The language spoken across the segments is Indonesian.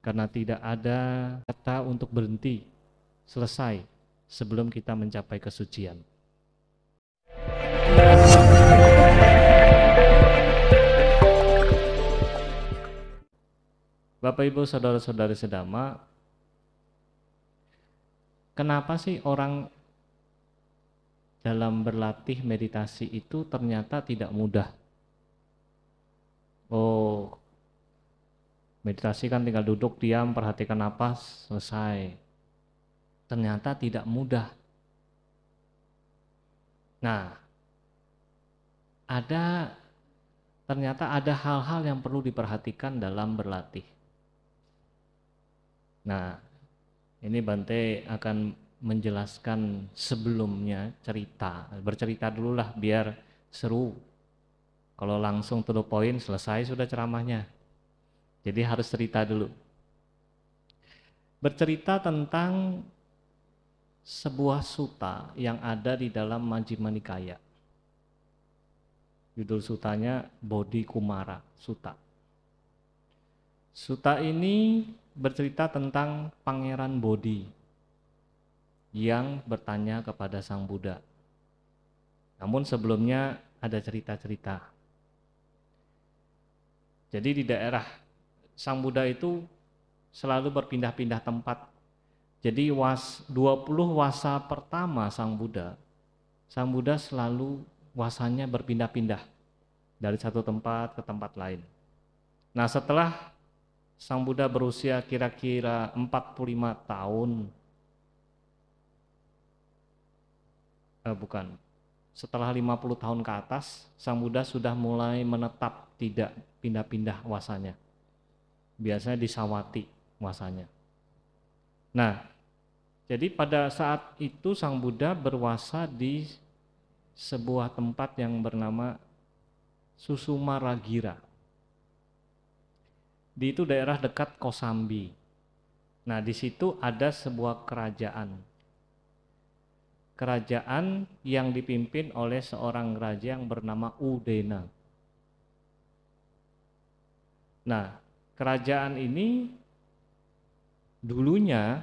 karena tidak ada kata untuk berhenti, selesai sebelum kita mencapai kesucian. Bapak Ibu saudara-saudari sedama, kenapa sih orang dalam berlatih meditasi itu ternyata tidak mudah? Oh, meditasi kan tinggal duduk diam, perhatikan napas, selesai. Ternyata tidak mudah. Nah, ternyata ada hal-hal yang perlu diperhatikan dalam berlatih. Nah, ini Bante akan menjelaskan sebelumnya bercerita dulu lah biar seru. Kalau langsung to the point selesai sudah ceramahnya. Jadi harus cerita dulu. Bercerita tentang sebuah sutta yang ada di dalam Majjhima Nikaya. Judul sutanya Bodhi Kumara Sutta. Sutta ini bercerita tentang Pangeran Bodhi yang bertanya kepada Sang Buddha. Namun sebelumnya ada cerita-cerita. Jadi di daerah Sang Buddha itu selalu berpindah-pindah tempat. Jadi 20 wasa pertama Sang Buddha selalu wasanya berpindah-pindah dari satu tempat ke tempat lain. Nah, setelah Sang Buddha berusia kira-kira 45 tahun, setelah 50 tahun ke atas, Sang Buddha sudah mulai menetap tidak pindah-pindah wasanya. Biasanya di Sawati wasanya. Nah, jadi pada saat itu Sang Buddha berwasa di sebuah tempat yang bernama Susumaragira. Di itu daerah dekat Kosambi. Nah, di situ ada sebuah kerajaan. Kerajaan yang dipimpin oleh seorang raja yang bernama Udena. Nah, kerajaan ini dulunya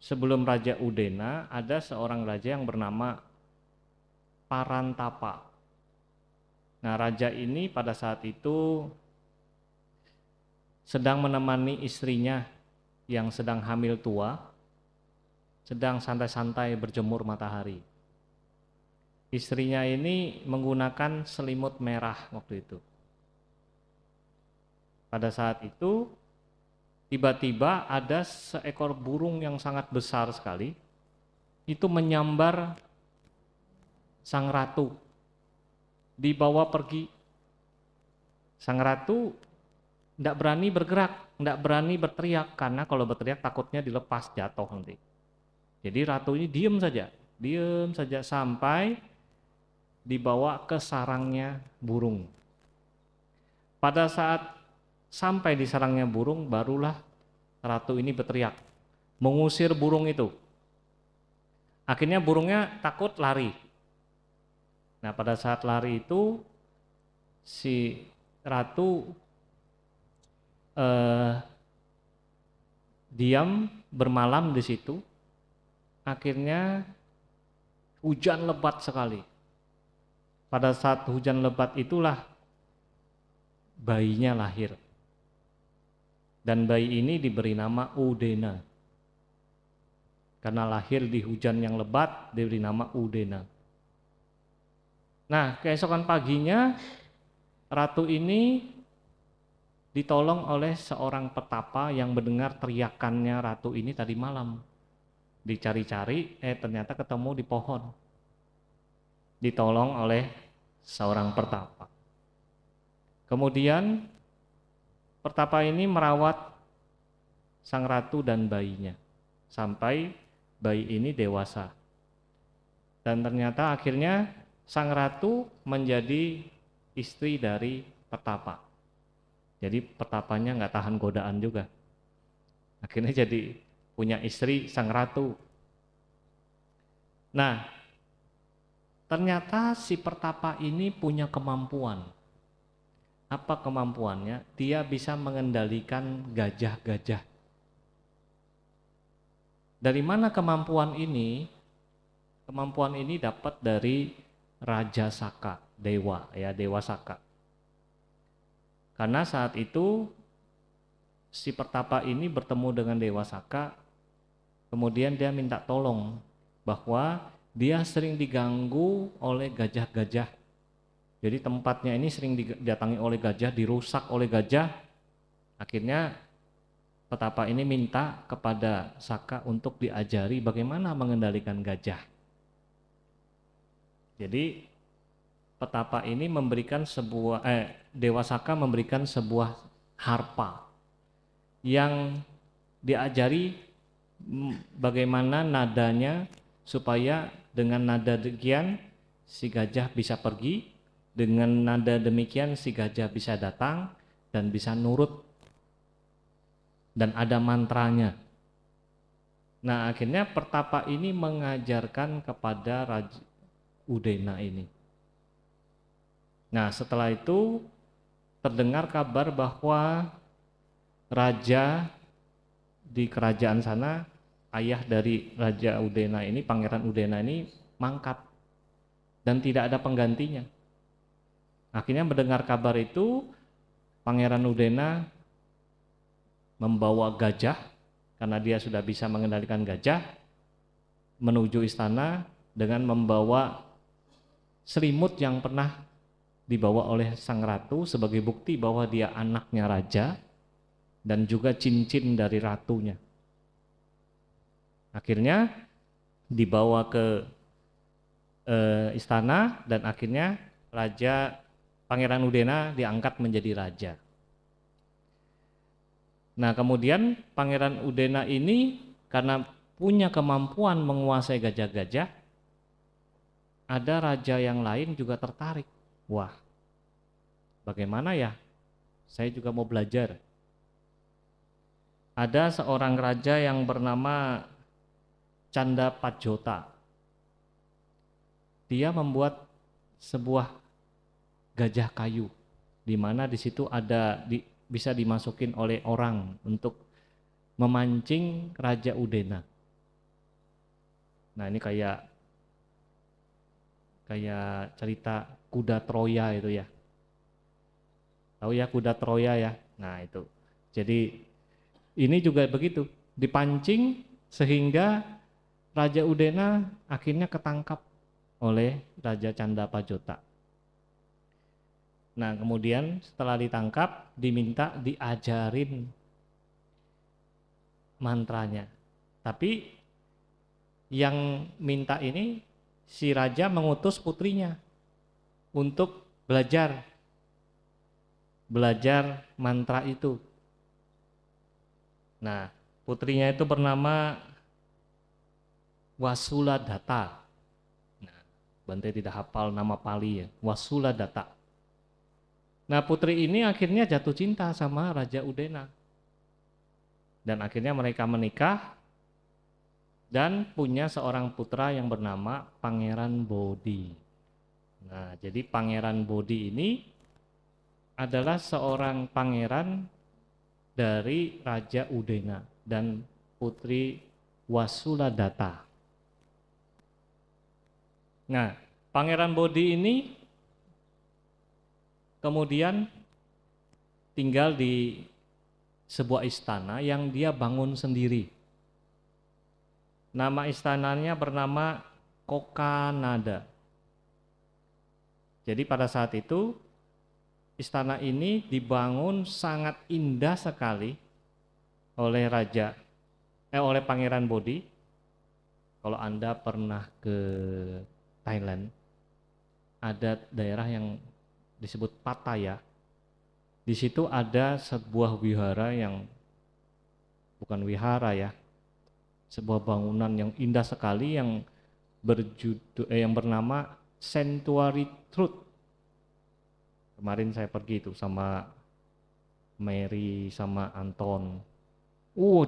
sebelum Raja Udena ada seorang raja yang bernama Parantapa. Nah, raja ini pada saat itu sedang menemani istrinya yang sedang hamil tua, sedang santai-santai berjemur matahari. Istrinya ini menggunakan selimut merah waktu itu. Pada saat itu tiba-tiba ada seekor burung yang sangat besar sekali, itu menyambar sang ratu, dibawa pergi. Sang ratu tidak berani bergerak, tidak berani berteriak, karena kalau berteriak takutnya dilepas jatuh nanti. Jadi ratu ini diam saja sampai dibawa ke sarangnya burung. Pada saat sampai di sarangnya burung, barulah ratu ini berteriak, mengusir burung itu. Akhirnya burungnya takut lari. Nah, pada saat lari itu si ratu diam bermalam di situ. Akhirnya hujan lebat sekali. Pada saat hujan lebat itulah bayinya lahir. Dan bayi ini diberi nama Udena. Karena lahir di hujan yang lebat, diberi nama Udena. Nah, keesokan paginya ratu ini ditolong oleh seorang petapa yang mendengar teriakannya ratu ini tadi malam. Dicari-cari, ternyata ketemu di pohon. Ditolong oleh seorang petapa. Kemudian petapa ini merawat sang ratu dan bayinya sampai bayi ini dewasa. Dan ternyata akhirnya sang ratu menjadi istri dari petapa. Jadi petapanya nggak tahan godaan juga. Akhirnya jadi punya istri sang ratu. Nah, ternyata si pertapa ini punya kemampuan. Apa kemampuannya? Dia bisa mengendalikan gajah-gajah Dari mana kemampuan ini? Kemampuan ini dapat dari Raja Saka, dewa ya, dewa Saka. Karena saat itu si pertapa ini bertemu dengan dewa Saka, kemudian dia minta tolong bahwa dia sering diganggu oleh gajah-gajah. Jadi tempatnya ini sering didatangi oleh gajah, dirusak oleh gajah. Akhirnya petapa ini minta kepada Saka untuk diajari bagaimana mengendalikan gajah. Jadi petapa ini memberikan dewa Saka memberikan sebuah harpa yang diajari bagaimana nadanya supaya dengan nada demikian si gajah bisa pergi, dengan nada demikian si gajah bisa datang dan bisa nurut, dan ada mantranya. Nah, akhirnya pertapa ini mengajarkan kepada Raja Udena ini. Nah, setelah itu terdengar kabar bahwa raja di kerajaan sana, ayah dari Raja Udena ini, Pangeran Udena ini mangkat dan tidak ada penggantinya. Akhirnya mendengar kabar itu, Pangeran Udena membawa gajah, karena dia sudah bisa mengendalikan gajah, menuju istana dengan membawa selimut yang pernah dibawa oleh sang ratu sebagai bukti bahwa dia anaknya raja, dan juga cincin dari ratunya. Akhirnya dibawa ke istana dan akhirnya Pangeran Udena diangkat menjadi raja. Nah, kemudian Pangeran Udena ini karena punya kemampuan menguasai gajah-gajah, ada raja yang lain juga tertarik. Wah, bagaimana ya? Saya juga mau belajar. Ada seorang raja yang bernama Canda Pajota. Dia membuat sebuah gajah kayu, di mana di situ bisa dimasukin oleh orang untuk memancing Raja Udena. Nah, ini kayak cerita kuda Troya itu ya. Tahu ya kuda Troya ya? Nah, itu. Jadi ini juga begitu, dipancing sehingga Raja Udena akhirnya ketangkap oleh Raja Canda Pajota. Nah, kemudian setelah ditangkap diminta diajarin mantranya. Tapi yang minta ini si raja mengutus putrinya untuk belajar mantra itu. Nah, putrinya itu bernama Wasuladatta. Nah, Bante tidak hafal nama Pali ya, Wasuladatta. Nah, putri ini akhirnya jatuh cinta sama Raja Udena. Dan akhirnya mereka menikah dan punya seorang putra yang bernama Pangeran Bodhi. Nah, jadi Pangeran Bodhi ini adalah seorang pangeran dari Raja Udena dan putri Wasuladatta. Nah, Pangeran Bodhi ini kemudian tinggal di sebuah istana yang dia bangun sendiri. Nama istananya bernama Kokanada. Jadi pada saat itu istana ini dibangun sangat indah sekali oleh oleh Pangeran Bodhi. Kalau Anda pernah ke Thailand, ada daerah yang disebut Pattaya. Di situ ada sebuah wihara yang bukan wihara ya, sebuah bangunan yang indah sekali yang bernama Sanctuary Truth. Kemarin saya pergi itu sama Mary sama Anton.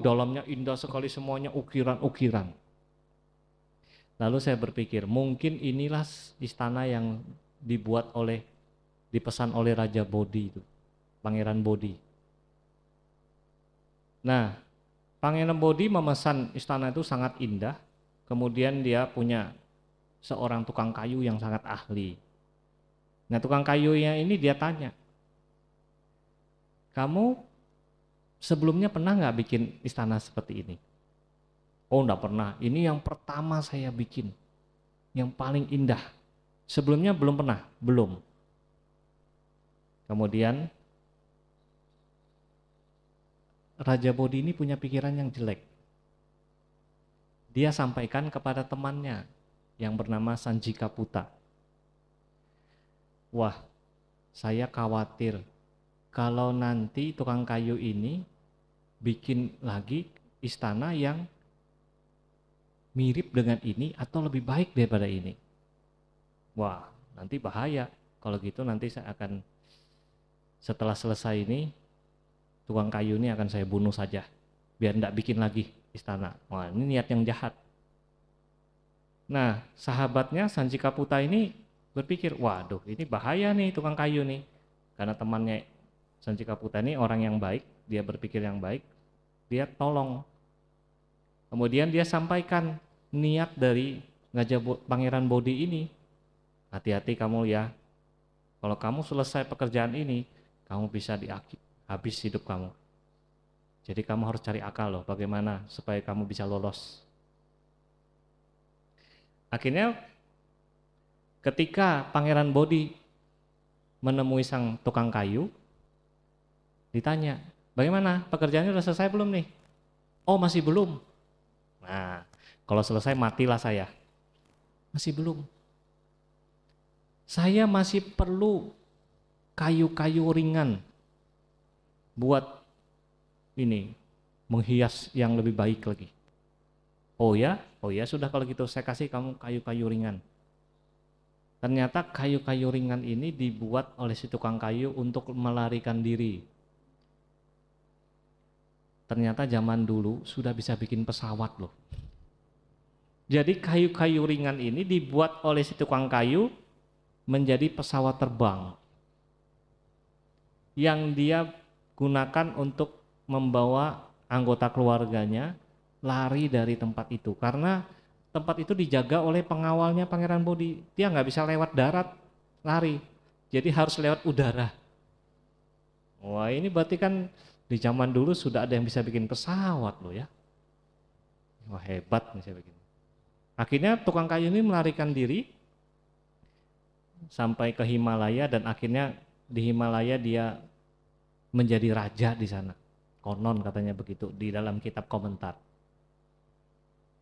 Dalamnya indah sekali semuanya, ukiran-ukiran. Lalu saya berpikir, mungkin inilah istana yang dipesan oleh Raja Bodhi itu, Pangeran Bodhi. Nah, Pangeran Bodhi memesan istana itu sangat indah, kemudian dia punya seorang tukang kayu yang sangat ahli. Nah, tukang kayunya ini dia tanya, kamu sebelumnya pernah nggak bikin istana seperti ini? Oh, enggak pernah, ini yang pertama saya bikin, yang paling indah. Sebelumnya belum pernah? Belum. Kemudian Raja Bodhi ini punya pikiran yang jelek. Dia sampaikan kepada temannya yang bernama Sanjika Puta. Wah, saya khawatir kalau nanti tukang kayu ini bikin lagi istana yang mirip dengan ini atau lebih baik daripada ini. Wah, nanti bahaya. Kalau gitu nanti saya akan, setelah selesai ini, tukang kayu ini akan saya bunuh saja, biar tidak bikin lagi istana. Wah, ini niat yang jahat. Nah, sahabatnya Sanjika Puta ini berpikir, waduh ini bahaya nih tukang kayu nih. Karena temannya Sanjika Puta ini orang yang baik, dia berpikir yang baik, dia tolong. Kemudian dia sampaikan niat dari Pangeran Bodhi ini. Hati-hati kamu ya, kalau kamu selesai pekerjaan ini, kamu bisa habis hidup kamu. Jadi kamu harus cari akal loh, bagaimana supaya kamu bisa lolos. Akhirnya ketika Pangeran Bodhi menemui sang tukang kayu, ditanya, bagaimana pekerjaannya sudah selesai belum nih? Oh, masih belum. Nah, kalau selesai matilah saya. Masih belum. Saya masih perlu kayu-kayu ringan buat ini, menghias yang lebih baik lagi. Oh ya sudah kalau gitu saya kasih kamu kayu-kayu ringan. Ternyata kayu-kayu ringan ini dibuat oleh si tukang kayu untuk melarikan diri. Ternyata zaman dulu sudah bisa bikin pesawat loh. Jadi kayu-kayu ringan ini dibuat oleh si tukang kayu menjadi pesawat terbang yang dia gunakan untuk membawa anggota keluarganya lari dari tempat itu, karena tempat itu dijaga oleh pengawalnya Pangeran Bodhi. Dia nggak bisa lewat darat lari, jadi harus lewat udara. Wah, ini berarti kan di zaman dulu sudah ada yang bisa bikin pesawat loh ya. Wah, hebat nih saya bikin. Akhirnya tukang kayu ini melarikan diri sampai ke Himalaya, dan akhirnya di Himalaya dia menjadi raja di sana. Konon katanya begitu di dalam kitab komentar.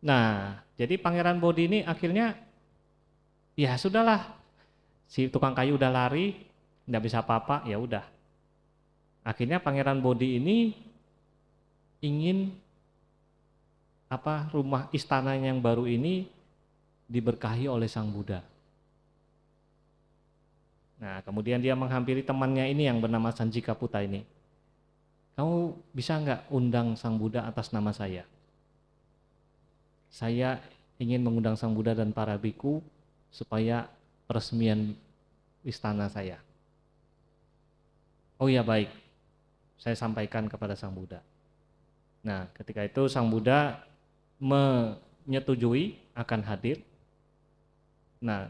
Nah, jadi Pangeran Bodhi ini akhirnya ya sudahlah, si tukang kayu udah lari, nggak bisa apa-apa, ya udah. Akhirnya Pangeran Bodhi ini ingin rumah istana yang baru ini diberkahi oleh Sang Buddha. Nah, kemudian dia menghampiri temannya ini yang bernama Sanjika Puta ini. Kamu bisa nggak undang Sang Buddha atas nama saya? Saya ingin mengundang Sang Buddha dan para biku supaya peresmian istana saya. Oh ya, baik, saya sampaikan kepada Sang Buddha. Nah, ketika itu Sang Buddha menyetujui akan hadir. Nah,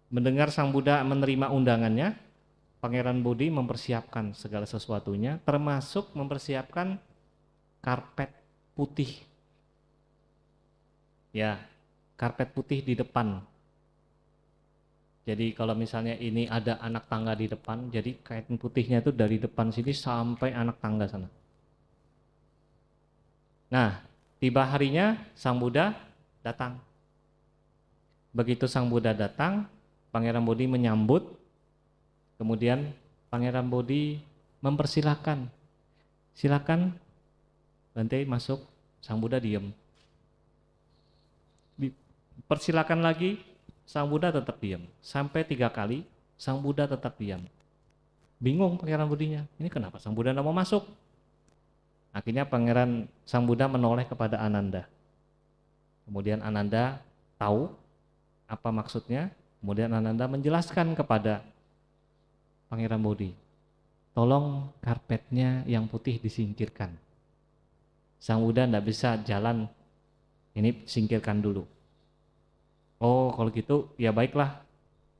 mendengar Sang Buddha menerima undangannya, Pangeran Bodhi mempersiapkan segala sesuatunya, termasuk mempersiapkan karpet putih. Ya, karpet putih di depan. Jadi kalau misalnya ini ada anak tangga di depan, jadi kain putihnya itu dari depan sini sampai anak tangga sana. Nah, tiba harinya Sang Buddha datang. Begitu Sang Buddha datang, Pangeran Bodhi menyambut. Kemudian Pangeran Bodhi mempersilahkan, silakan Bante masuk. Sang Buddha diam. Persilakan lagi, Sang Buddha tetap diam. Sampai 3 kali, Sang Buddha tetap diam. Bingung Pangeran Bodhinya, ini kenapa Sang Buddha tidak mau masuk? Akhirnya Sang Buddha menoleh kepada Ananda. Kemudian Ananda tahu apa maksudnya. Kemudian Ananda menjelaskan kepada Pangeran Bodhi, tolong karpetnya yang putih disingkirkan. Sang Buddha tidak bisa jalan, ini singkirkan dulu. Oh kalau gitu ya baiklah,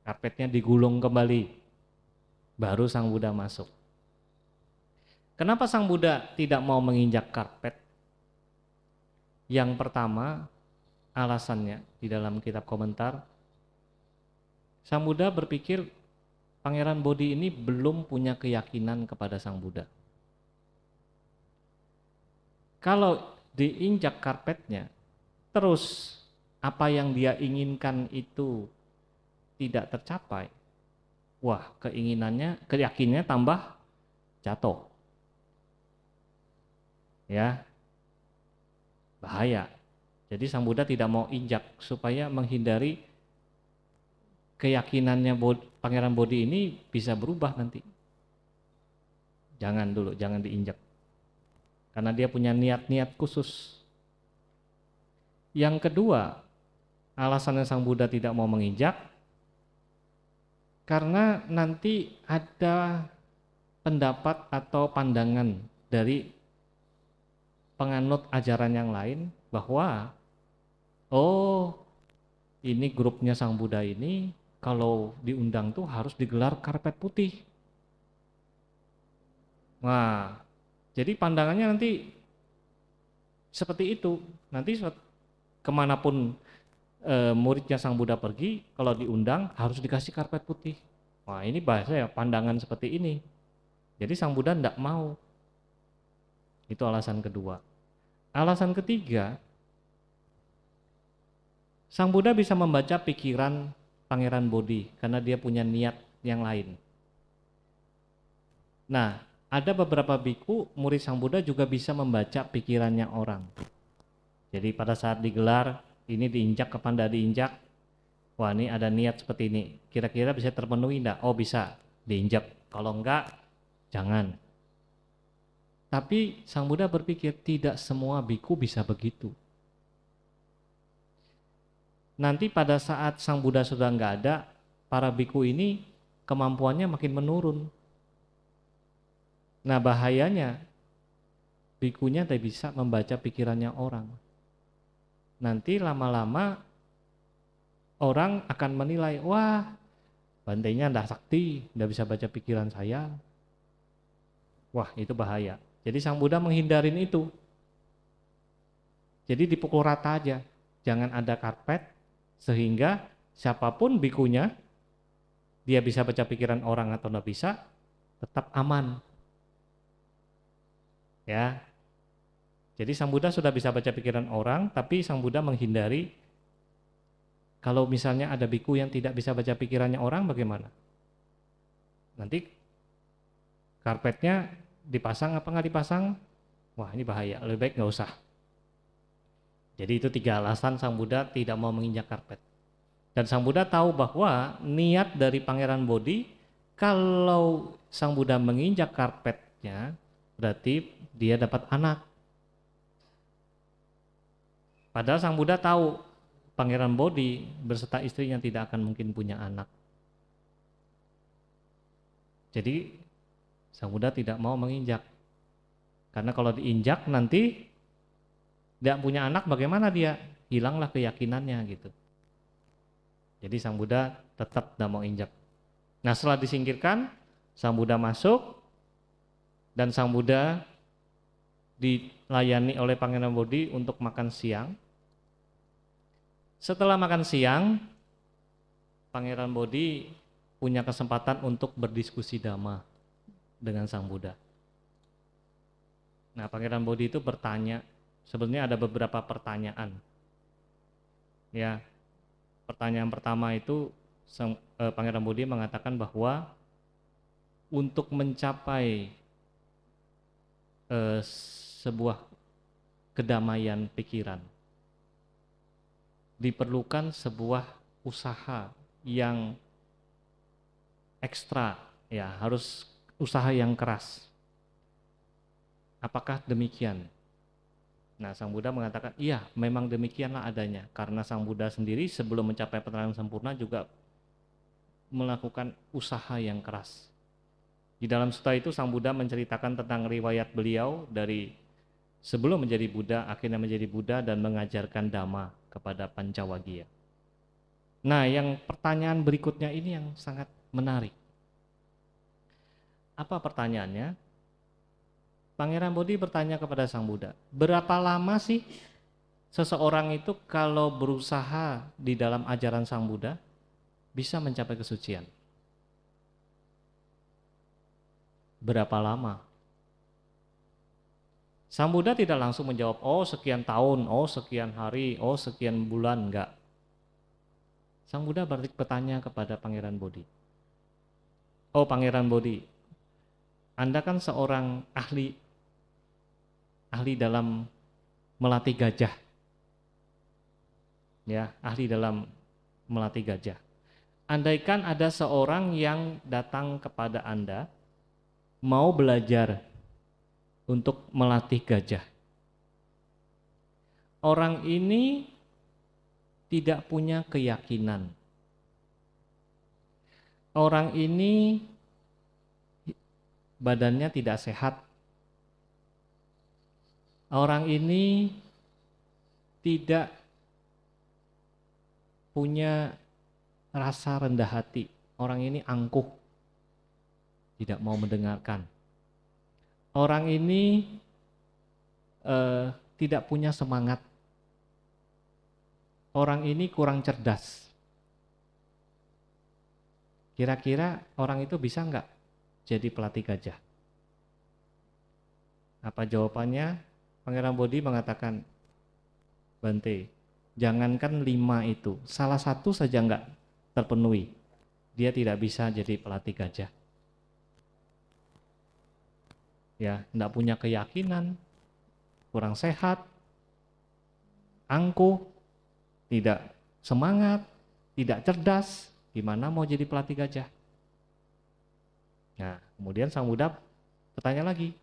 karpetnya digulung kembali, baru Sang Buddha masuk. Kenapa Sang Buddha tidak mau menginjak karpet? Yang pertama, alasannya di dalam kitab komentar, Sang Buddha berpikir Pangeran Bodhi ini belum punya keyakinan kepada Sang Buddha. Kalau diinjak karpetnya, terus apa yang dia inginkan itu tidak tercapai, wah keyakinannya tambah jatuh. Ya, bahaya. Jadi Sang Buddha tidak mau injak supaya menghindari keyakinannya Pangeran Bodhi ini bisa berubah nanti. Jangan dulu, jangan diinjak. Karena dia punya niat-niat khusus. Yang kedua, alasannya Sang Buddha tidak mau menginjak, karena nanti ada pendapat atau pandangan dari penganut ajaran yang lain bahwa oh ini grupnya Sang Buddha ini kalau diundang tuh harus digelar karpet putih. Nah, jadi pandangannya nanti seperti itu. Nanti kemanapun muridnya Sang Buddha pergi, kalau diundang harus dikasih karpet putih. Wah ini bahasa ya, pandangan seperti ini. Jadi Sang Buddha tidak mau. Itu alasan kedua. Alasan ketiga, Sang Buddha bisa membaca pikiran Pangeran Bodhi karena dia punya niat yang lain. Nah, ada beberapa biku murid Sang Buddha juga bisa membaca pikirannya orang. Jadi pada saat digelar, ini diinjak kapan tidak diinjak, wah ini ada niat seperti ini, kira-kira bisa terpenuhi enggak? Oh bisa, diinjak. Kalau enggak, jangan. Tapi Sang Buddha berpikir tidak semua biku bisa begitu. Nanti pada saat Sang Buddha sudah nggak ada, para biku ini kemampuannya makin menurun. Nah bahayanya, bikunya tidak bisa membaca pikirannya orang. Nanti lama-lama orang akan menilai, wah bantainya ndak sakti, ndak bisa baca pikiran saya. Wah itu bahaya. Jadi Sang Buddha menghindarin itu. Jadi dipukul rata aja, jangan ada karpet, sehingga siapapun bikunya, dia bisa baca pikiran orang atau tidak bisa, tetap aman. Ya, jadi Sang Buddha sudah bisa baca pikiran orang, tapi Sang Buddha menghindari kalau misalnya ada biku yang tidak bisa baca pikirannya orang, bagaimana? Nanti karpetnya dipasang apa nggak dipasang? Wah ini bahaya, lebih baik nggak usah. Jadi itu 3 alasan Sang Buddha tidak mau menginjak karpet. Dan Sang Buddha tahu bahwa niat dari Pangeran Bodhi, kalau Sang Buddha menginjak karpetnya, berarti dia dapat anak. Padahal Sang Buddha tahu Pangeran Bodhi berserta istrinya tidak akan mungkin punya anak. Jadi Sang Buddha tidak mau menginjak. Karena kalau diinjak nanti tidak punya anak, bagaimana dia? Hilanglah keyakinannya gitu. Jadi Sang Buddha tetap tidak mau injak. Nah setelah disingkirkan, Sang Buddha masuk, dan Sang Buddha dilayani oleh Pangeran Bodhi untuk makan siang. Setelah makan siang, Pangeran Bodhi punya kesempatan untuk berdiskusi dhamma dengan Sang Buddha. Nah Pangeran Bodhi itu bertanya, sebenarnya ada beberapa pertanyaan. Ya, pertanyaan pertama itu Pangeran Bodhi mengatakan bahwa untuk mencapai sebuah kedamaian pikiran diperlukan sebuah usaha yang ekstra, ya harus usaha yang keras. Apakah demikian? Nah Sang Buddha mengatakan iya memang demikianlah adanya, karena Sang Buddha sendiri sebelum mencapai penerangan sempurna juga melakukan usaha yang keras. Di dalam sutta itu Sang Buddha menceritakan tentang riwayat beliau dari sebelum menjadi Buddha, akhirnya menjadi Buddha dan mengajarkan Dhamma kepada Pancawagya. Nah, yang pertanyaan berikutnya ini yang sangat menarik. Apa pertanyaannya? Pangeran Bodhi bertanya kepada Sang Buddha, berapa lama sih seseorang itu kalau berusaha di dalam ajaran Sang Buddha bisa mencapai kesucian? Berapa lama? Sang Buddha tidak langsung menjawab, oh sekian tahun, oh sekian hari, oh sekian bulan, enggak. Sang Buddha bertanya kepada Pangeran Bodhi, oh Pangeran Bodhi, Anda kan seorang ahli dalam melatih gajah, ya, ahli dalam melatih gajah. Andaikan ada seorang yang datang kepada Anda mau belajar untuk melatih gajah, orang ini tidak punya keyakinan, orang ini badannya tidak sehat, orang ini tidak punya rasa rendah hati, orang ini angkuh, tidak mau mendengarkan. Orang ini tidak punya semangat. Orang ini kurang cerdas. Kira-kira orang itu bisa nggak jadi pelatih gajah? Apa jawabannya? Pangeran Bodhi mengatakan, Bante, jangankan 5 itu, salah satu saja nggak terpenuhi, dia tidak bisa jadi pelatih gajah. Ya, nggak punya keyakinan, kurang sehat, angkuh, tidak semangat, tidak cerdas, gimana mau jadi pelatih gajah? Nah, kemudian Sang Buddha bertanya lagi,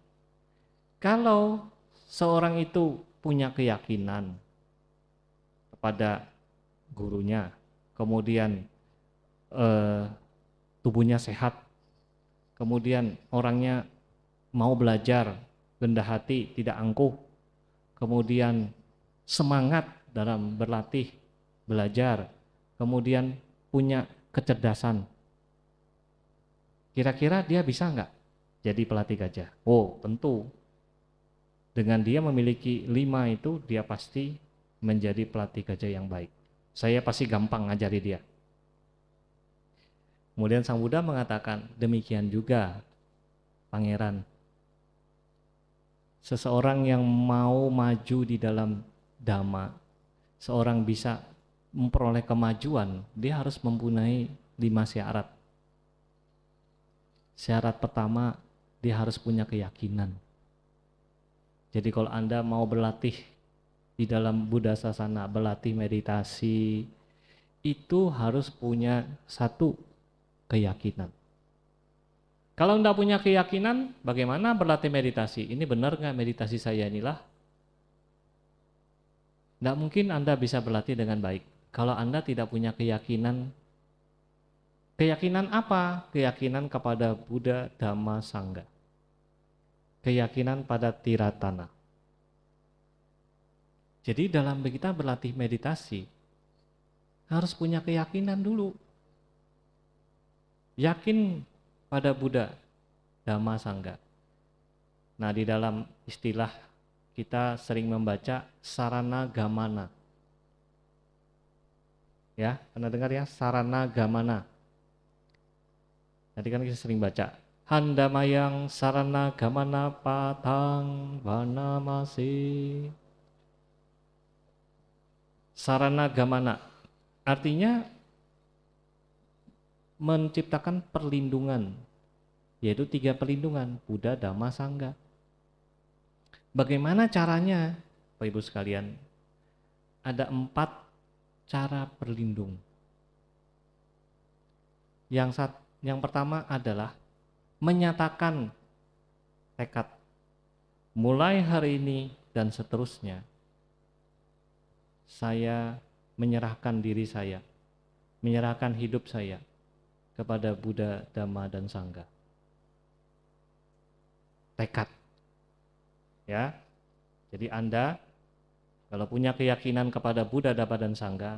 kalau seorang itu punya keyakinan kepada gurunya, kemudian tubuhnya sehat, kemudian orangnya mau belajar, rendah hati, tidak angkuh, kemudian semangat dalam berlatih, belajar, kemudian punya kecerdasan. Kira-kira dia bisa nggak jadi pelatih gajah? Oh, tentu. Dengan dia memiliki 5 itu, dia pasti menjadi pelatih gajah yang baik. Saya pasti gampang ngajari dia. Kemudian Sang Buddha mengatakan, demikian juga Pangeran. Seseorang yang mau maju di dalam Dhamma, seorang bisa memperoleh kemajuan, dia harus mempunyai 5 syarat. Syarat pertama, dia harus punya keyakinan. Jadi kalau Anda mau berlatih di dalam Buddha Sasana, berlatih meditasi, itu harus punya 1 keyakinan. Kalau Anda punya keyakinan, bagaimana berlatih meditasi? Ini benar nggak meditasi saya inilah? Nggak mungkin Anda bisa berlatih dengan baik kalau Anda tidak punya keyakinan. Keyakinan apa? Keyakinan kepada Buddha, Dhamma, Sangha. Keyakinan pada Tiratana. Jadi dalam kita berlatih meditasi, harus punya keyakinan dulu. Yakin pada Buddha, Dhamma, Sangha. Nah, di dalam istilah kita sering membaca sarana gamana. Ya, pernah dengar ya, sarana gamana. Tadi kan kita sering baca Handamayang sarana gamana patang vanamasi. Sarana gamana artinya menciptakan perlindungan, yaitu 3 perlindungan, Buddha, Dhamma, Sangha. Bagaimana caranya? Bapak Ibu sekalian, ada 4 cara berlindung. Yang pertama adalah menyatakan tekad, mulai hari ini dan seterusnya, saya menyerahkan diri saya, menyerahkan hidup saya kepada Buddha, Dhamma, dan Sangha. Tekad. Ya. Jadi Anda kalau punya keyakinan kepada Buddha, Dhamma, dan Sangha,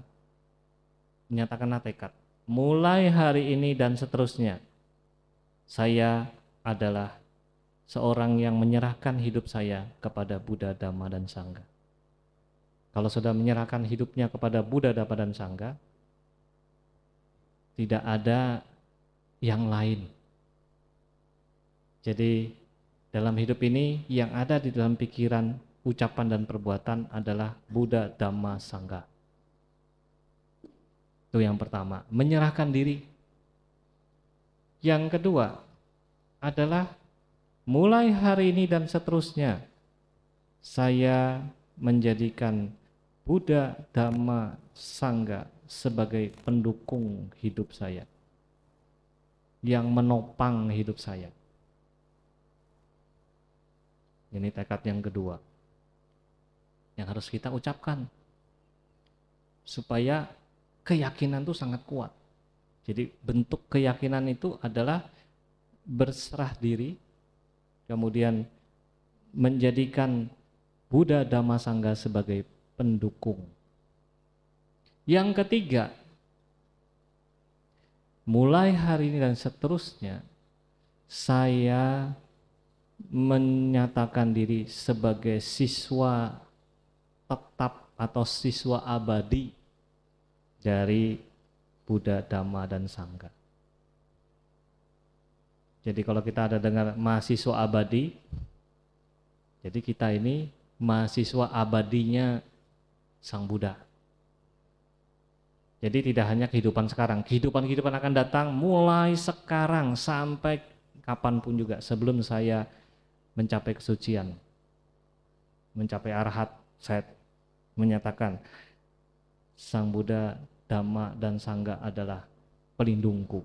menyatakanlah tekad. Mulai hari ini dan seterusnya, saya adalah seorang yang menyerahkan hidup saya kepada Buddha, Dhamma, dan Sangha. Kalau sudah menyerahkan hidupnya kepada Buddha, Dhamma, dan Sangha, tidak ada yang lain. Jadi dalam hidup ini yang ada di dalam pikiran, ucapan, dan perbuatan adalah Buddha, Dhamma, Sangha. Itu yang pertama, menyerahkan diri. Yang kedua adalah mulai hari ini dan seterusnya, saya menjadikan Buddha, Dhamma, Sangha sebagai pendukung hidup saya, yang menopang hidup saya. Ini tekad yang kedua yang harus kita ucapkan supaya keyakinan itu sangat kuat. Jadi bentuk keyakinan itu adalah berserah diri, kemudian menjadikan Buddha, Dhamma, Sangha sebagai pendukung. Yang ketiga, mulai hari ini dan seterusnya, saya menyatakan diri sebagai siswa tetap atau siswa abadi dari Buddha, Dhamma, dan Sangha. Jadi kalau kita ada dengar mahasiswa abadi, jadi kita ini mahasiswa abadinya Sang Buddha. Jadi tidak hanya kehidupan sekarang, kehidupan akan datang mulai sekarang sampai kapanpun juga, sebelum saya mencapai kesucian, mencapai arahat, saya menyatakan Sang Buddha, Dhamma, dan Sangha adalah pelindungku.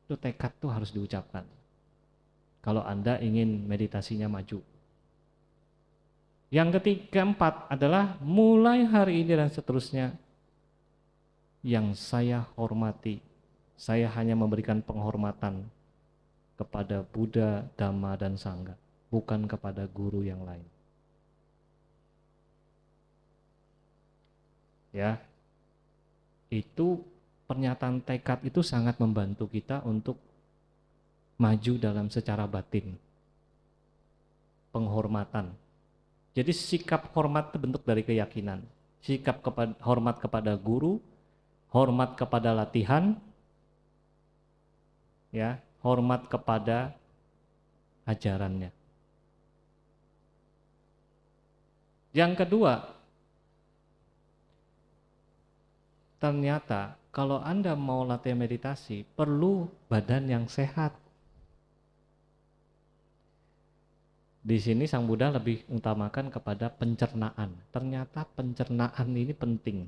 Itu tekad tuh harus diucapkan kalau Anda ingin meditasinya maju. Yang keempat adalah mulai hari ini dan seterusnya, yang saya hormati, saya hanya memberikan penghormatan kepada Buddha, Dhamma, dan Sangha, bukan kepada guru yang lain. Ya, itu pernyataan tekad itu sangat membantu kita untuk maju dalam secara batin. Penghormatan. Jadi sikap hormat itu bentuk dari keyakinan. Sikap hormat kepada guru, hormat kepada latihan, ya, hormat kepada ajarannya. Yang kedua, ternyata kalau Anda mau latihan meditasi perlu badan yang sehat. Di sini Sang Buddha lebih utamakan kepada pencernaan. Ternyata pencernaan ini penting.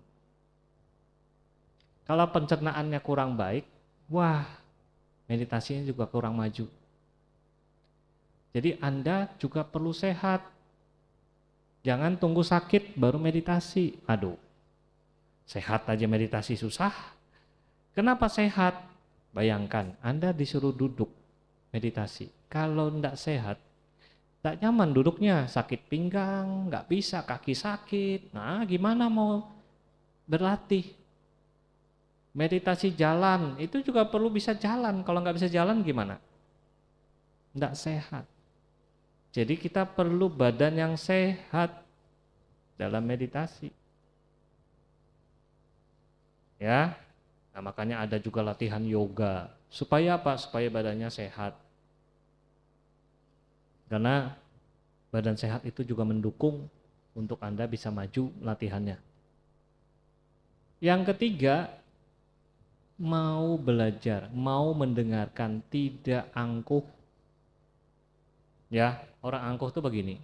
Kalau pencernaannya kurang baik, wah, meditasinya juga kurang maju. Jadi Anda juga perlu sehat. Jangan tunggu sakit baru meditasi. Aduh, sehat aja meditasi susah. Kenapa sehat? Bayangkan, Anda disuruh duduk meditasi. Kalau tidak sehat, tak nyaman duduknya, sakit pinggang, nggak bisa, kaki sakit. Nah, gimana mau berlatih? Meditasi jalan, itu juga perlu bisa jalan. Kalau nggak bisa jalan gimana? Nggak sehat. Jadi kita perlu badan yang sehat dalam meditasi. Ya, nah makanya ada juga latihan yoga. Supaya apa? Supaya badannya sehat. Karena badan sehat itu juga mendukung untuk Anda bisa maju latihannya. Yang ketiga, mau belajar, mau mendengarkan, tidak angkuh. Ya, orang angkuh tuh begini.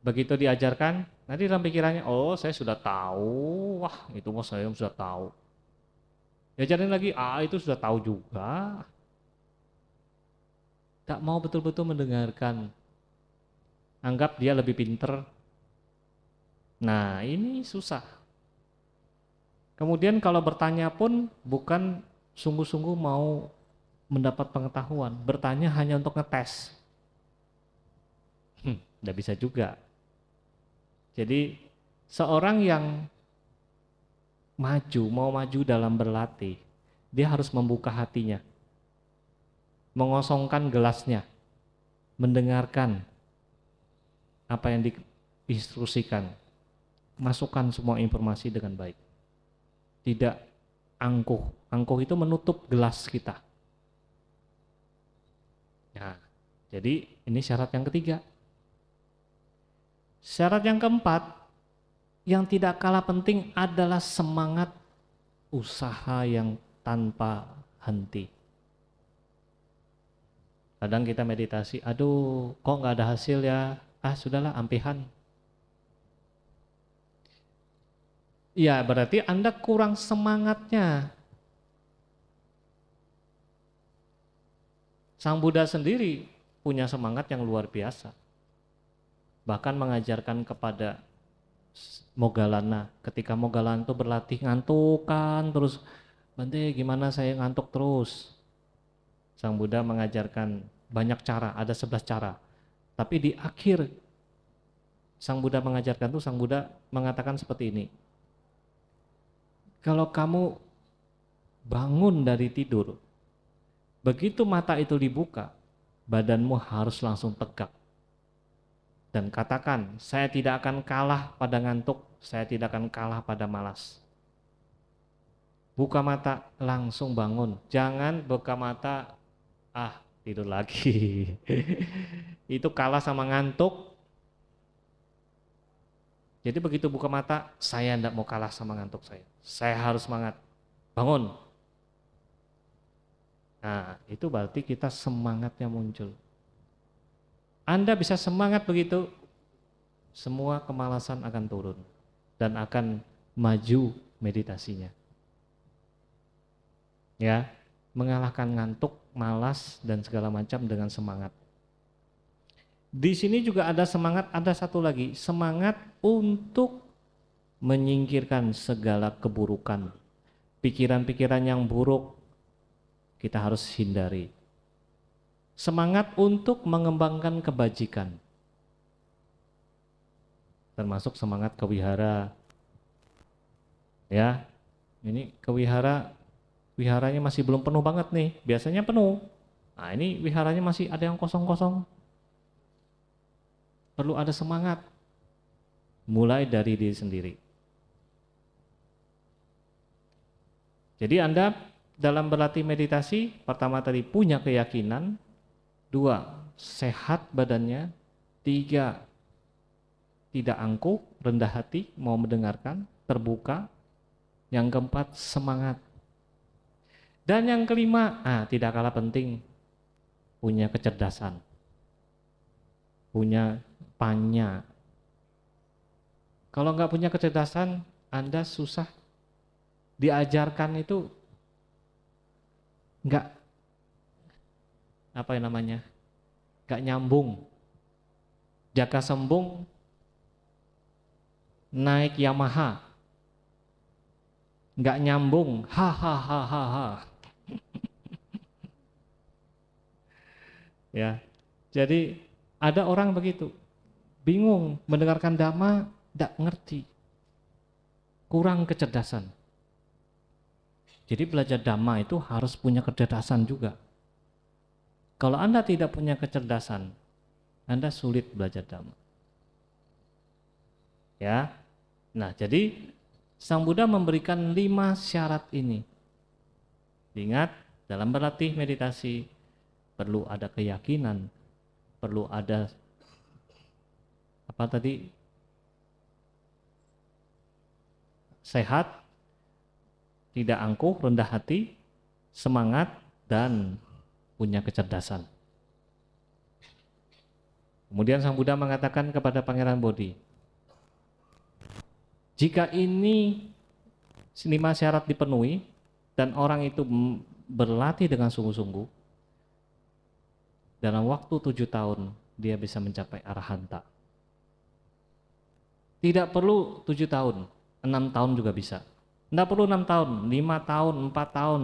Begitu diajarkan, nanti dalam pikirannya, oh saya sudah tahu, wah itu mah saya sudah tahu. Diajarin lagi, itu sudah tahu juga. Tak mau betul-betul mendengarkan. Anggap dia lebih pinter. Nah, ini susah. Kemudian kalau bertanya pun bukan sungguh-sungguh mau mendapat pengetahuan. Bertanya hanya untuk ngetes. Tidak bisa juga. Jadi seorang yang mau maju dalam berlatih, dia harus membuka hatinya, mengosongkan gelasnya, mendengarkan apa yang diinstruksikan, masukkan semua informasi dengan baik. Tidak angkuh. Angkuh itu menutup gelas kita. Nah, jadi ini syarat yang ketiga. Syarat yang keempat, yang tidak kalah penting adalah semangat usaha yang tanpa henti. Kadang kita meditasi, aduh kok nggak ada hasil ya, sudahlah ampihan. Ya berarti Anda kurang semangatnya. Sang Buddha sendiri punya semangat yang luar biasa. Bahkan mengajarkan kepada Moggallana, ketika Moggallana itu berlatih ngantukan terus, Bante gimana saya ngantuk terus. Sang Buddha mengajarkan banyak cara, ada 11 cara. Tapi di akhir Sang Buddha mengajarkan itu, Sang Buddha mengatakan seperti ini. Kalau kamu bangun dari tidur, begitu mata itu dibuka, badanmu harus langsung tegak. Dan katakan, saya tidak akan kalah pada ngantuk, saya tidak akan kalah pada malas. Buka mata, langsung bangun. Jangan buka mata, tidur lagi. Itu kalah sama ngantuk. Jadi begitu buka mata, saya tidak mau kalah sama ngantuk saya. Saya harus semangat. Bangun. Nah, itu berarti kita semangatnya muncul. Anda bisa semangat begitu, semua kemalasan akan turun dan akan maju meditasinya. Ya, mengalahkan ngantuk, malas dan segala macam dengan semangat. Di sini juga ada semangat, ada satu lagi, semangat untuk menyingkirkan segala keburukan. Pikiran-pikiran yang buruk kita harus hindari. Semangat untuk mengembangkan kebajikan, termasuk semangat kewihara. Ya, ini wiharanya masih belum penuh banget nih, biasanya penuh. Nah ini wiharanya masih ada yang kosong-kosong. Perlu ada semangat, mulai dari diri sendiri. Jadi Anda dalam berlatih meditasi, pertama tadi punya keyakinan, 2, sehat badannya, 3, tidak angkuh, rendah hati, mau mendengarkan, terbuka, yang keempat, semangat. Dan yang kelima, tidak kalah penting, punya kecerdasan, punya panya. Kalau nggak punya kecerdasan, Anda susah diajarkan itu, nggak nggak nyambung. Jaka Sembung naik Yamaha, nggak nyambung, hahaha. Ya, jadi ada orang begitu, bingung mendengarkan dhamma, nggak ngerti, kurang kecerdasan. Jadi belajar dhamma itu harus punya kecerdasan juga. Kalau Anda tidak punya kecerdasan, Anda sulit belajar dhamma. Ya. Nah, jadi Sang Buddha memberikan 5 syarat ini. Ingat, dalam berlatih meditasi perlu ada keyakinan, perlu ada sehat, tidak angkuh, rendah hati, semangat, dan punya kecerdasan. Kemudian Sang Buddha mengatakan kepada Pangeran Bodhi, jika ini 5 syarat dipenuhi dan orang itu berlatih dengan sungguh-sungguh, dalam waktu 7 tahun dia bisa mencapai arahanta. Tidak perlu 7 tahun, 6 tahun juga bisa. Tidak perlu 6 tahun, 5 tahun, 4 tahun,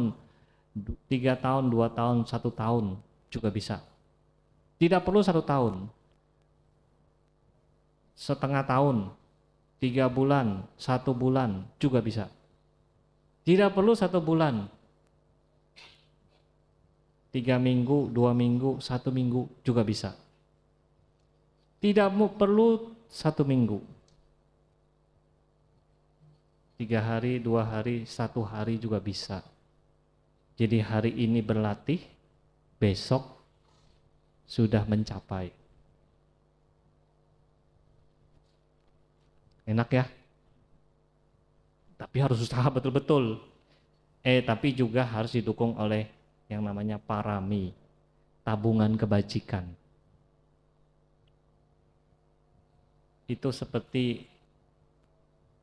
3 tahun, 2 tahun, 1 tahun juga bisa. Tidak perlu 1 tahun. setengah tahun, 3 bulan, 1 bulan juga bisa. Tidak perlu 1 bulan, 3 minggu, 2 minggu, 1 minggu juga bisa. Tidak perlu 1 minggu, 3 hari, 2 hari, 1 hari juga bisa. Jadi hari ini berlatih, besok sudah mencapai. Enak ya? Tapi harus usaha betul-betul. Tapi juga harus didukung oleh yang namanya parami, tabungan kebajikan. Itu seperti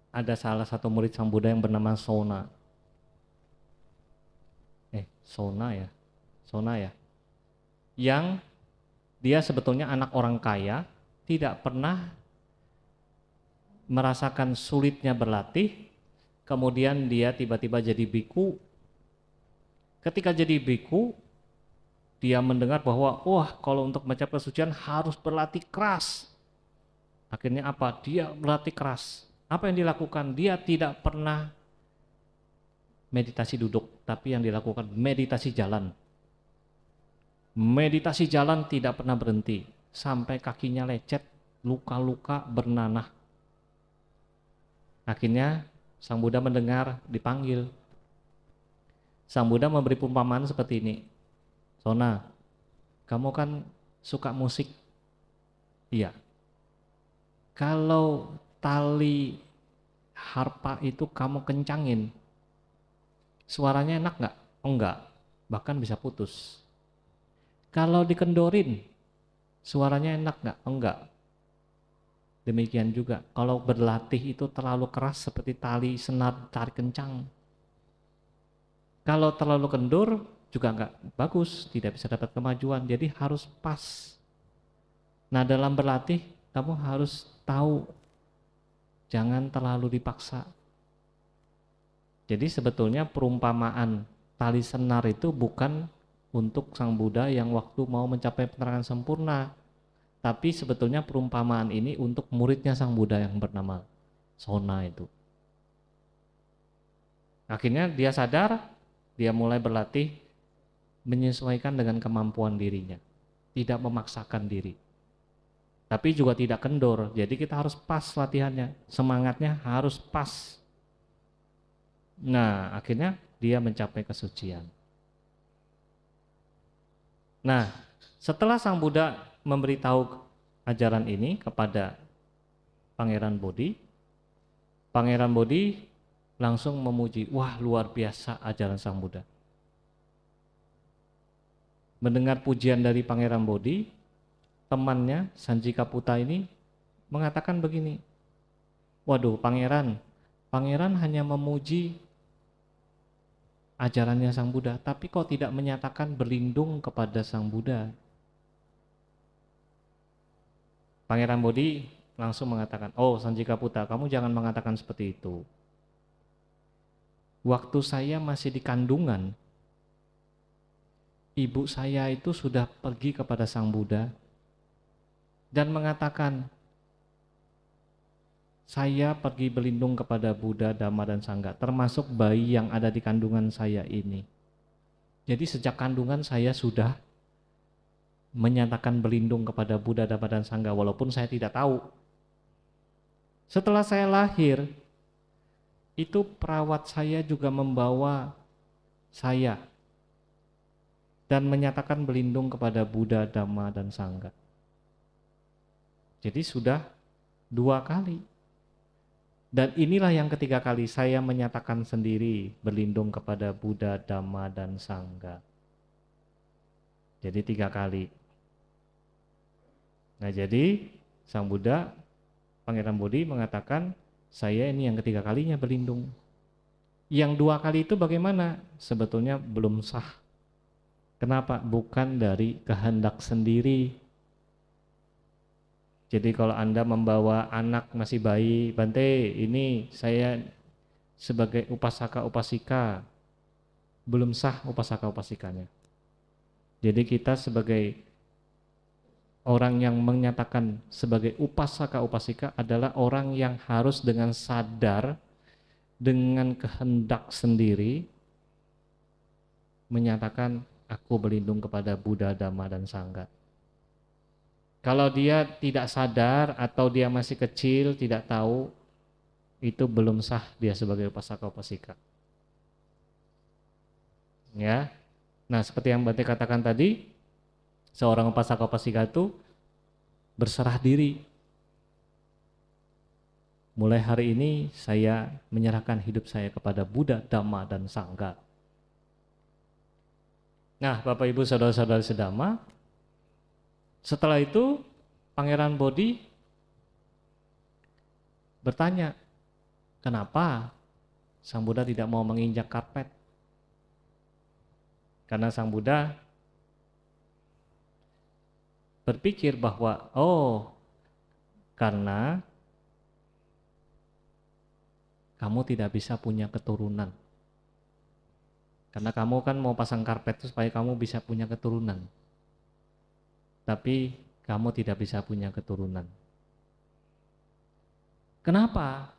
ada salah satu murid Sang Buddha yang bernama Sona. Sona ya. Yang dia sebetulnya anak orang kaya, tidak pernah merasakan sulitnya berlatih, kemudian dia tiba-tiba jadi biku. Ketika jadi biku, dia mendengar bahwa kalau untuk mencapai kesucian harus berlatih keras. Akhirnya apa? Dia berlatih keras. Apa yang dilakukan? Dia tidak pernah meditasi duduk, tapi yang dilakukan meditasi jalan. Meditasi jalan tidak pernah berhenti, sampai kakinya lecet, luka-luka bernanah. Akhirnya Sang Buddha mendengar, dipanggil. Sang Buddha memberi perumpamaan seperti ini. Sona, kamu kan suka musik? Iya. Kalau tali harpa itu kamu kencangin, suaranya enak nggak? Oh enggak, bahkan bisa putus. Kalau dikendorin, suaranya enak nggak? Oh enggak. Demikian juga, kalau berlatih itu terlalu keras seperti tali senar tarik kencang. Kalau terlalu kendur juga nggak bagus, tidak bisa dapat kemajuan, jadi harus pas. Nah dalam berlatih, kamu harus tahu, jangan terlalu dipaksa. Jadi sebetulnya perumpamaan tali senar itu bukan untuk Sang Buddha yang waktu mau mencapai penerangan sempurna, tapi sebetulnya perumpamaan ini untuk muridnya Sang Buddha yang bernama Sona itu. Akhirnya dia sadar, dia mulai berlatih menyesuaikan dengan kemampuan dirinya, tidak memaksakan diri, tapi juga tidak kendor. Jadi kita harus pas latihannya, semangatnya harus pas. Nah akhirnya dia mencapai kesucian. Nah setelah Sang Buddha memberitahu ajaran ini kepada Pangeran Bodhi, Pangeran Bodhi langsung memuji, wah luar biasa ajaran Sang Buddha. Mendengar pujian dari Pangeran Bodhi, temannya Sanjikaputa ini mengatakan begini, waduh pangeran hanya memuji ajarannya Sang Buddha, tapi kok tidak menyatakan berlindung kepada Sang Buddha. Pangeran Bodhi langsung mengatakan, oh Sanjikaputa, kamu jangan mengatakan seperti itu. Waktu saya masih di kandungan, ibu saya itu sudah pergi kepada Sang Buddha dan mengatakan, saya pergi berlindung kepada Buddha, Dhamma, dan Sangha, termasuk bayi yang ada di kandungan saya ini. Jadi sejak kandungan saya sudah menyatakan berlindung kepada Buddha, Dhamma, dan Sangha, walaupun saya tidak tahu. Setelah saya lahir, itu perawat saya juga membawa saya dan menyatakan berlindung kepada Buddha, Dhamma, dan Sangha. Jadi sudah 2 kali. Dan inilah yang ketiga kali saya menyatakan sendiri berlindung kepada Buddha, Dhamma, dan Sangha. Jadi 3 kali. Nah jadi Sang Buddha, Pangeran Bodhi mengatakan, saya ini yang ketiga kalinya berlindung. Yang 2 kali itu bagaimana? Sebetulnya belum sah. Kenapa? Bukan dari kehendak sendiri. Jadi kalau Anda membawa anak masih bayi, Bante, ini saya sebagai upasaka upasika, belum sah upasaka upasikanya. Jadi kita sebagai orang yang menyatakan sebagai upasaka upasika adalah orang yang harus dengan sadar, dengan kehendak sendiri menyatakan aku berlindung kepada Buddha, Dhamma, dan Sangha. Kalau dia tidak sadar atau dia masih kecil, tidak tahu, itu belum sah dia sebagai upasaka upasika. Ya. Nah, seperti yang Bante katakan tadi, seorang upasaka upasika itu berserah diri. Mulai hari ini saya menyerahkan hidup saya kepada Buddha, Dhamma, dan Sangha. Nah, Bapak Ibu saudara-saudari sedama, setelah itu Pangeran Bodhi bertanya, kenapa Sang Buddha tidak mau menginjak karpet? Karena Sang Buddha berpikir bahwa, karena kamu tidak bisa punya keturunan. Karena kamu kan mau pasang karpet itu supaya kamu bisa punya keturunan. Tapi kamu tidak bisa punya keturunan. Kenapa?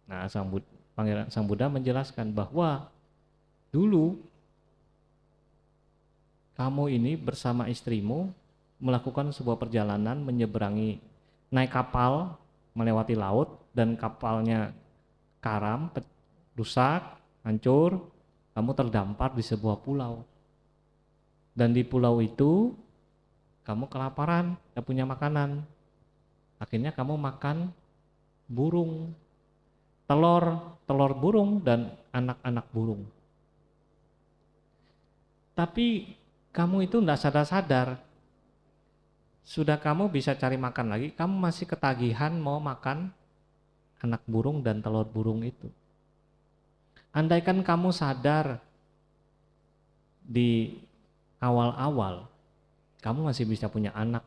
Nah, Sang Buddha menjelaskan bahwa dulu kamu ini bersama istrimu melakukan sebuah perjalanan menyeberangi, naik kapal melewati laut, dan kapalnya karam, rusak, hancur, kamu terdampar di sebuah pulau. Dan di pulau itu kamu kelaparan, gak punya makanan. Akhirnya kamu makan burung, telur burung dan anak-anak burung. Tapi kamu itu tidak sadar-sadar. Sudah kamu bisa cari makan lagi, kamu masih ketagihan mau makan anak burung dan telur burung itu. Andaikan kamu sadar di awal-awal, kamu masih bisa punya anak.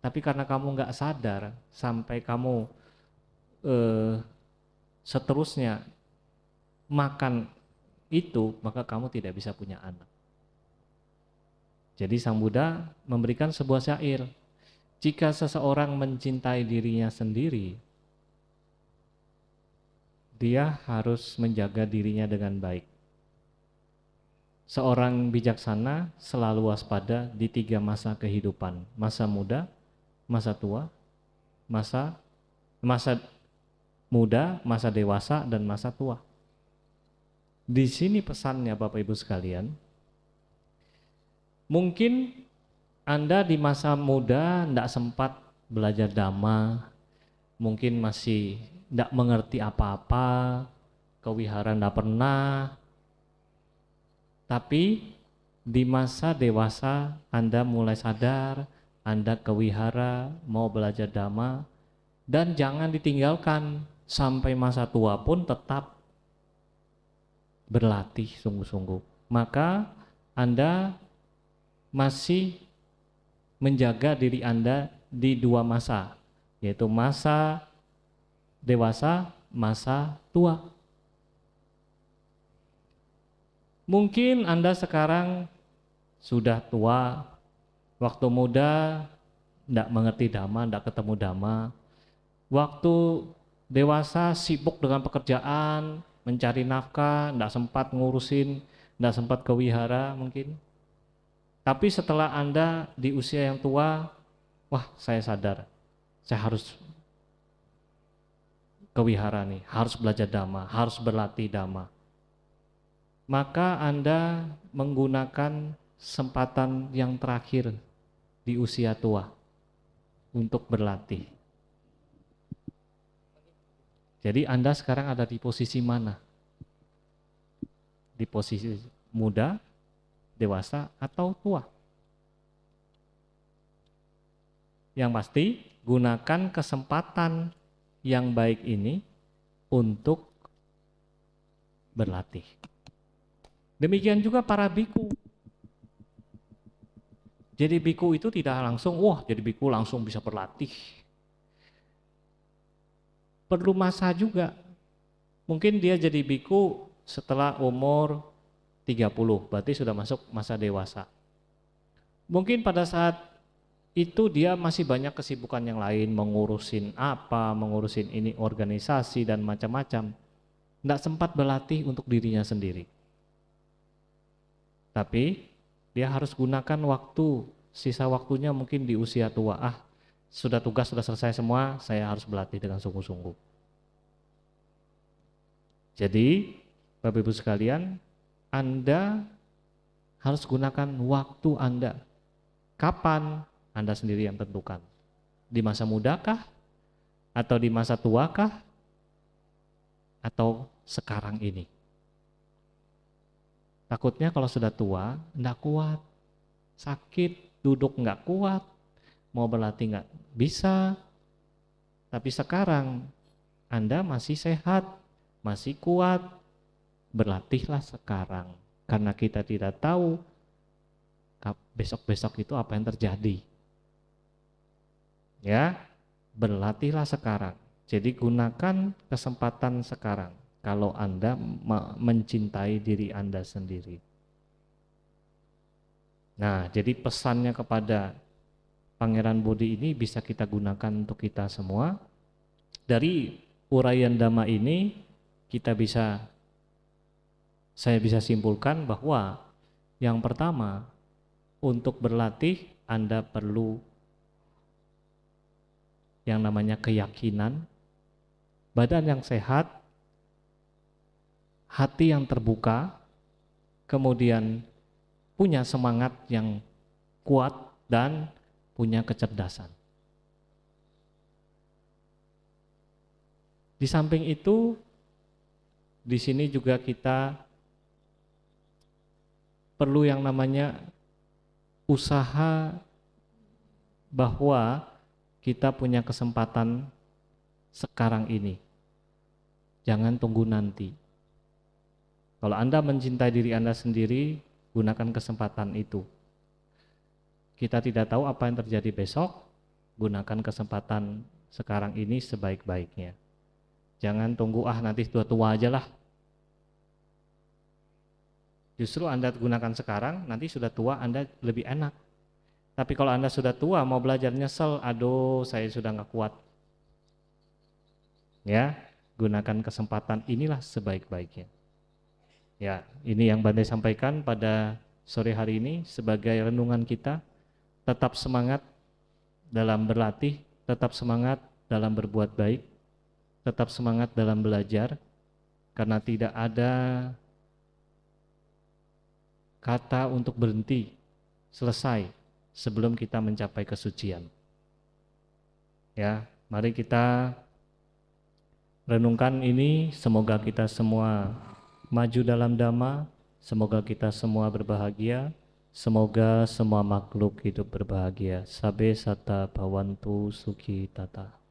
Tapi karena kamu nggak sadar, sampai kamu seterusnya makan itu, maka kamu tidak bisa punya anak. Jadi Sang Buddha memberikan sebuah syair, jika seseorang mencintai dirinya sendiri, dia harus menjaga dirinya dengan baik. Seorang bijaksana selalu waspada di 3 masa kehidupan, masa muda, masa tua, masa muda, masa dewasa, dan masa tua. Di sini pesannya Bapak Ibu sekalian, mungkin Anda di masa muda tidak sempat belajar Dhamma, mungkin masih tidak mengerti apa-apa, kewihara tidak pernah. Tapi di masa dewasa Anda mulai sadar, Anda kewihara, mau belajar Dhamma, dan jangan ditinggalkan sampai masa tua pun tetap berlatih sungguh-sungguh. Maka Anda masih menjaga diri Anda di 2 masa, yaitu masa dewasa, masa tua. Mungkin Anda sekarang sudah tua, waktu muda tidak mengerti Dhamma, tidak ketemu Dhamma. Waktu dewasa sibuk dengan pekerjaan, mencari nafkah, tidak sempat ngurusin, tidak sempat kewihara mungkin. Tapi setelah Anda di usia yang tua, wah saya sadar, saya harus kewihara nih, harus belajar Dhamma, harus berlatih Dhamma. Maka Anda menggunakan kesempatan yang terakhir di usia tua untuk berlatih. Jadi Anda sekarang ada di posisi mana? Di posisi muda, dewasa, atau tua? Yang pasti gunakan kesempatan yang baik ini untuk berlatih. Demikian juga para biku. Jadi biku itu tidak langsung, jadi biku langsung bisa berlatih. Perlu masa juga. Mungkin dia jadi biku setelah umur 30, berarti sudah masuk masa dewasa. Mungkin pada saat itu dia masih banyak kesibukan yang lain, mengurusin apa, mengurusin ini organisasi dan macam-macam. Nggak sempat berlatih untuk dirinya sendiri. Tapi dia harus gunakan waktu, sisa waktunya mungkin di usia tua. Sudah tugas sudah selesai semua, saya harus berlatih dengan sungguh-sungguh. Jadi Bapak Ibu sekalian, Anda harus gunakan waktu Anda. Kapan? Anda sendiri yang tentukan. Di masa mudakah? Atau di masa tuakah? Atau sekarang ini? Takutnya kalau sudah tua, enggak kuat, sakit, duduk enggak kuat, mau berlatih enggak bisa. Tapi sekarang Anda masih sehat, masih kuat, berlatihlah sekarang. Karena kita tidak tahu besok-besok itu apa yang terjadi. Ya, berlatihlah sekarang. Jadi gunakan kesempatan sekarang kalau Anda mencintai diri Anda sendiri. Nah, jadi pesannya kepada Pangeran Bodhi ini bisa kita gunakan untuk kita semua. Dari uraian Dhamma ini saya bisa simpulkan bahwa yang pertama, untuk berlatih Anda perlu yang namanya keyakinan, badan yang sehat, hati yang terbuka, kemudian punya semangat yang kuat dan punya kecerdasan. Di samping itu, di sini juga kita perlu yang namanya usaha bahwa kita punya kesempatan sekarang ini. Jangan tunggu nanti. Kalau Anda mencintai diri Anda sendiri, gunakan kesempatan itu. Kita tidak tahu apa yang terjadi besok, gunakan kesempatan sekarang ini sebaik-baiknya. Jangan tunggu nanti tua-tua aja lah. Justru Anda gunakan sekarang, nanti sudah tua Anda lebih enak. Tapi kalau Anda sudah tua mau belajar nyesel, aduh saya sudah nggak kuat. Ya, gunakan kesempatan inilah sebaik-baiknya. Ya, ini yang Bante sampaikan pada sore hari ini sebagai renungan kita. Tetap semangat dalam berlatih, tetap semangat dalam berbuat baik, tetap semangat dalam belajar, karena tidak ada kata untuk berhenti, selesai sebelum kita mencapai kesucian. Ya, mari kita renungkan ini, semoga kita semua maju dalam Dhamma, semoga kita semua berbahagia, semoga semua makhluk hidup berbahagia. Sabbe satta bhavantu sukhi tata.